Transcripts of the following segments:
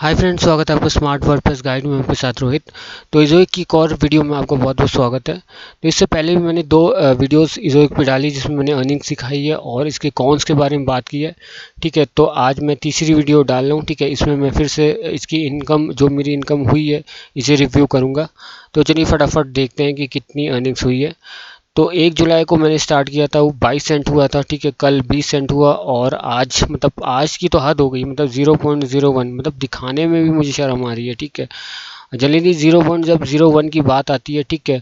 Hi friends, स्वागत है आपका स्मार्ट वर्डप्रेस गाइड में। आपके साथ रोहित। तो इज़ोइक की एक और वीडियो में आपको बहुत बहुत स्वागत है। तो इससे पहले भी मैंने दो वीडियोस इज़ोइक पे डाली जिसमें मैंने अर्निंग सिखाई है और इसके कॉन्स के बारे में बात की है। ठीक है, तो आज मैं तीसरी वीडियो डाल रहा हूँ। ठीक है, इसमें मैं फिर से इसकी इनकम, जो मेरी इनकम हुई है, इसे रिव्यू करूँगा। तो चलिए फटाफट देखते हैं कि कितनी अर्निंग्स हुई है। तो 1 जुलाई को मैंने स्टार्ट किया था, वो 22 सेंट हुआ था। ठीक है, कल 20 सेंट हुआ और आज, मतलब आज की तो हद हो गई, मतलब 0.01, मतलब दिखाने में भी मुझे शर्म आ रही है। ठीक है, जल्दी 0.01 की बात आती है। ठीक है,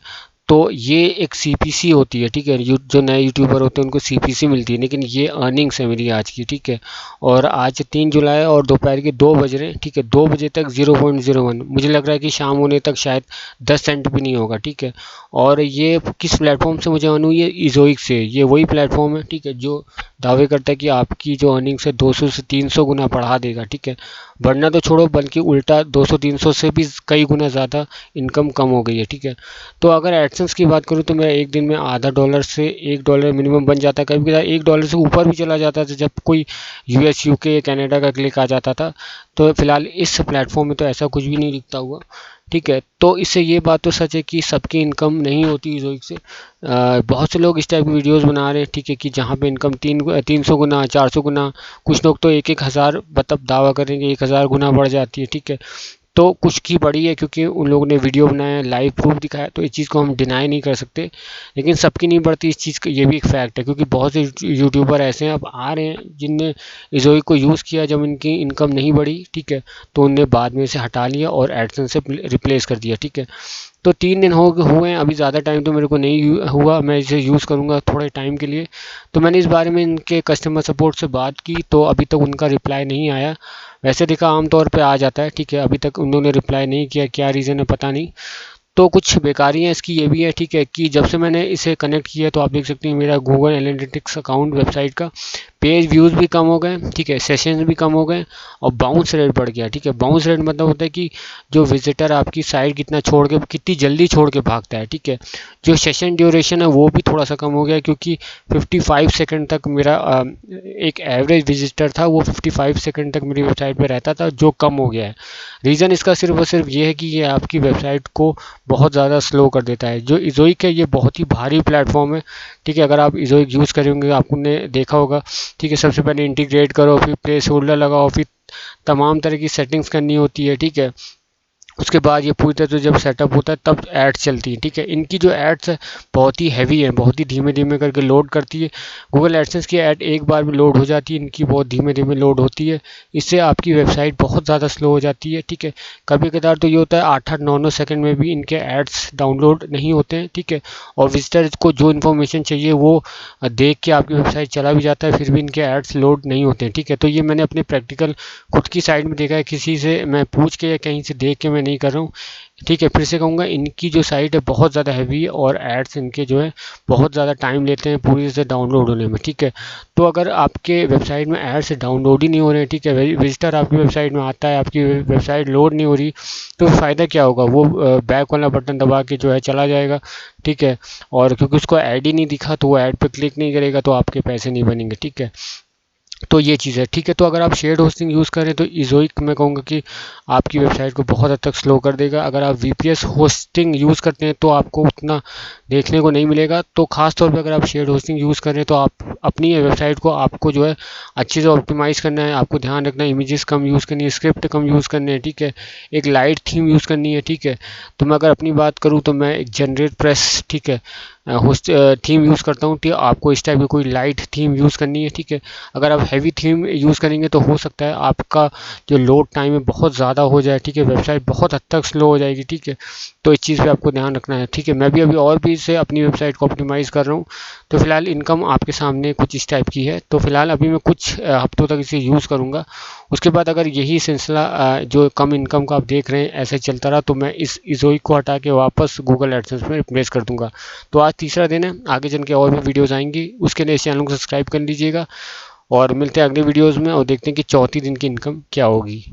तो ये एक सीपीसी होती है। ठीक है, जो नए यूट्यूबर होते हैं उनको सीपीसी मिलती है, लेकिन ये अर्निंग्स है मेरी आज की। ठीक है, और आज 3 जुलाई और दोपहर के 2 बज रहे हैं। ठीक है, 2 बजे तक 0.01, मुझे लग रहा है कि शाम होने तक शायद 10 सेंट भी नहीं होगा। ठीक है, और ये किस प्लेटफॉर्म से मुझे अर्न हुई है? इज़ोइक से। ये वही प्लेटफॉर्म है, ठीक है, जो दावे करता है कि आपकी जो अर्निंग्स है 200 से 300 गुना बढ़ा देगा। ठीक है, बढ़ना तो छोड़ो, बल्कि उल्टा 200-300 से भी कई गुना ज़्यादा इनकम कम हो गई है। ठीक है, तो अगर एडसेंस की बात करूँ तो मेरा एक दिन में $0.5 से $1 मिनिमम बन जाता है। कभी कभी $1 से ऊपर भी चला जाता था जब कोई यूएस, यूके, कनाडा का क्लिक आ जाता था। तो फिलहाल इस प्लेटफॉर्म में तो ऐसा कुछ भी नहीं दिखता हुआ। ठीक है, तो इससे ये बात तो सच है कि सबकी इनकम नहीं होती इज़ोइक से। बहुत से लोग इस टाइप की वीडियोस बना रहे हैं। ठीक है, कि जहाँ पे इनकम 300 गुना, 400 गुना, कुछ लोग तो 1,000, मतलब दावा करेंगे 1,000 गुना बढ़ जाती है। ठीक है, तो कुछ की बड़ी है क्योंकि उन लोगों ने वीडियो बनाया, लाइव प्रूफ दिखाया, तो इस चीज़ को हम डिनाई नहीं कर सकते। लेकिन सबकी नहीं बढ़ती इस चीज़ का, ये भी एक फैक्ट है, क्योंकि बहुत से यूट्यूबर ऐसे हैं अब आ रहे हैं जिनने इज़ोइक को यूज़ किया, जब इनकी इनकम नहीं बढ़ी। ठीक है, तो उनने बाद में इसे हटा लिया और एडसेंस से रिप्लेस कर दिया। ठीक है, तो 3 दिन हुए हैं अभी, ज़्यादा टाइम तो मेरे को नहीं हुआ। मैं इसे यूज़ करूँगा थोड़े टाइम के लिए। तो मैंने इस बारे में इनके कस्टमर सपोर्ट से बात की, तो अभी तक उनका रिप्लाई नहीं आया। वैसे देखा आमतौर पे आ जाता है। ठीक है, अभी तक उन्होंने रिप्लाई नहीं किया, क्या रीज़न है पता नहीं। तो कुछ बेकारी है इसकी, ये भी है। ठीक है, कि जब से मैंने इसे कनेक्ट किया तो आप देख सकते हैं मेरा गूगल एनालिटिक्स अकाउंट वेबसाइट का पेज व्यूज़ भी कम हो गए। ठीक है, सेशंस भी कम हो गए और बाउंस रेट बढ़ गया। ठीक है, बाउंस रेट मतलब होता है कि जो विजिटर आपकी साइट कितना छोड़ के, कितनी जल्दी छोड़ के भागता है। ठीक है, जो सेशन ड्यूरेशन है वो भी थोड़ा सा कम हो गया, क्योंकि 55 सेकंड तक मेरा एक एवरेज विजिटर था, वो 55 सेकंड तक मेरी वेबसाइट पे रहता था, जो कम हो गया है। रीज़न इसका सिर्फ और सिर्फ ये है कि ये आपकी वेबसाइट को बहुत ज़्यादा स्लो कर देता है। जो इज़ोइक है ये बहुत ही भारी प्लेटफॉर्म है। ठीक है, अगर आप इज़ोइक यूज़ करेंगे आपने देखा होगा। ठीक है, सबसे पहले इंटीग्रेट करो, फिर प्लेस होल्डर लगाओ, फिर तमाम तरह की सेटिंग्स करनी होती है। ठीक है, उसके बाद ये पूरी तरह से जब सेटअप होता है तब एड्स चलती है। ठीक है, इनकी जो एड्स है बहुत ही हैवी है, बहुत ही धीमे धीमे करके लोड करती है। गूगल एडसेंस की ऐड एक बार में लोड हो जाती है, इनकी बहुत धीमे धीमे लोड होती है। इससे आपकी वेबसाइट बहुत ज़्यादा स्लो हो जाती है। ठीक है, कभी कभार तो ये होता है 8-8, 9-9 सेकंड में भी इनके एड्स डाउनलोड नहीं होते हैं। ठीक है, और विजिटर को जो इन्फॉर्मेशन चाहिए वो देख के आपकी वेबसाइट चला भी जाता है, फिर भी इनके एड्स लोड नहीं होते हैं। ठीक है, तो ये मैंने अपने प्रैक्टिकल खुद की साइट में देखा है, किसी से मैं पूछ के या कहीं से देख के मैं नहीं कर रहा हूँ। ठीक है, फिर से कहूँगा, इनकी जो साइट है बहुत ज़्यादा हैवी है और एड्स इनके जो है बहुत ज़्यादा टाइम लेते हैं पूरी से डाउनलोड होने में। ठीक है, तो अगर आपके वेबसाइट में एड्स डाउनलोड ही नहीं हो रहे हैं, ठीक है, विजिटर आपकी वेबसाइट में आता है, आपकी वेबसाइट लोड नहीं हो रही, तो फ़ायदा क्या होगा? वो बैक वाला बटन दबा के जो है चला जाएगा। ठीक है, और क्योंकि उसको ऐड ही नहीं दिखा तो वो ऐड पे क्लिक नहीं करेगा, तो आपके पैसे नहीं बनेंगे। ठीक है, तो ये चीज़ है। ठीक है, तो अगर आप शेयर्ड होस्टिंग यूज़ करें तो इज़ोइक मैं कहूँगा कि आपकी वेबसाइट को बहुत हद तक स्लो कर देगा। अगर आप वीपीएस होस्टिंग यूज़ करते हैं तो आपको उतना देखने को नहीं मिलेगा। तो ख़ास तौर पे अगर आप शेयर्ड होस्टिंग यूज़ कर रहे हैं तो आप अपनी वेबसाइट को, आपको जो है अच्छे से ऑप्टिमाइज़ करना है। आपको ध्यान रखना है, इमेजेस कम यूज़ करनी है, स्क्रिप्ट कम यूज़ करनी है। ठीक है, एक लाइट थीम यूज़ करनी है। ठीक है, तो मैं अगर अपनी बात करूँ तो मैं एक जनरेट प्रेस, ठीक है, होस्ट थीम यूज़ करता हूँ। ठीक है, आपको इस टाइप की कोई लाइट थीम यूज़ करनी है। ठीक है, अगर आप हैवी थीम यूज़ करेंगे तो हो सकता है आपका जो लोड टाइम है बहुत ज़्यादा हो जाए। ठीक है, वेबसाइट बहुत हद तक स्लो हो जाएगी। ठीक है, तो इस चीज़ पे आपको ध्यान रखना है। ठीक है, मैं भी अभी और भी इसे अपनी वेबसाइट को ऑप्टिमाइज़ कर रहा हूँ। तो फिलहाल इनकम आपके सामने कुछ इस टाइप की है। तो फिलहाल अभी मैं कुछ हफ्तों तक इसे यूज़ करूँगा। उसके बाद अगर यही सिलसिला जो कम इनकम का आप देख रहे हैं ऐसे चलता रहा तो मैं इस इज़ोइक को हटा के वापस गूगल एडसेंस में रिप्लेस कर दूंगा। तो आज तीसरा दिन है, आगे चल के और भी वीडियोज़ आएंगी, उसके लिए इस चैनल को सब्सक्राइब कर लीजिएगा। और मिलते हैं अगले वीडियोज़ में और देखते हैं कि चौथी दिन की इनकम क्या होगी।